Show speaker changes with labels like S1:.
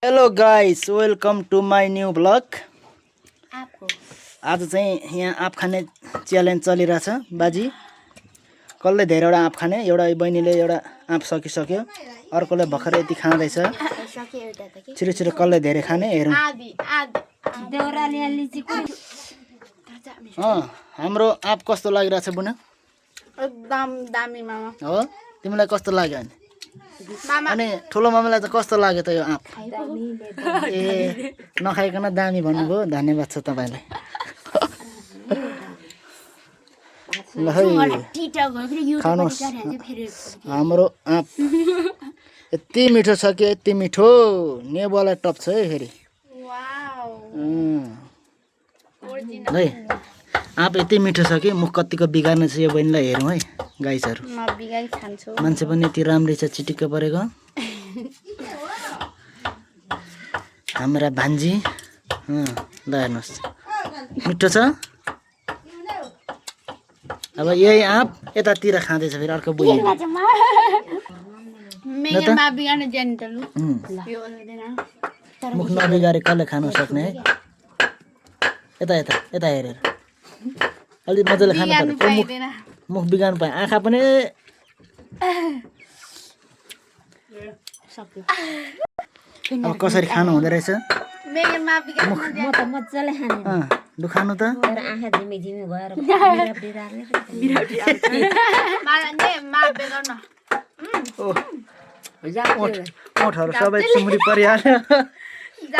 S1: Hello guys welcome to my new blog. आज चाहिँ यहाँ आँप खाने च्यालेन्ज चलिरहेछ। बाजी कसले धेरैवटा आँप खाने, एउटा बहिनीले एउटा आँप सकिसक्यो, अर्कोले भर्खर यति खाँदैछ। छिटो छिटो कसले धेरै खाने हेरौँ। हाम्रो आँप कस्तो लागिरहेछ बुना?
S2: एकदम दामी मामा
S1: हो, तिमीलाई कस्तो लाग्यो अनि? अनि ठुलो मामालाई चाहिँ कस्तो लाग्यो त यो आँप? ए नखाइकन दामी भन्नुभयो, धन्यवाद छ तपाईँलाई। ल है खानुहोस्, हाम्रो आँप यति मिठो छ कि यति मिठो, नेबुवालाई टप्छ है फेरि। है आँप यति मिठो छ कि मुख कतिको बिगार्ने छ यो बहिनीलाई हेरौँ है गाइसहरू। मान्छे पनि यति राम्रै छ चिटिक्क परेको हाम्रा भान्जी। ल हेर्नुहोस् मिठो छ। अब यही आँप यतातिर खाँदैछ फेरि अर्को बहिनी। मुख नबिगारे कसले खानु सक्ने है? यता यता यता हेरेर अलि मजाले खानु पर्यो। मुख बिगार्नु पाएँ, आँखा पनि अब कसरी खानु हुँदो रहेछ दुखानु त। ओठहरू सबै चुम्री परिहाल्यो।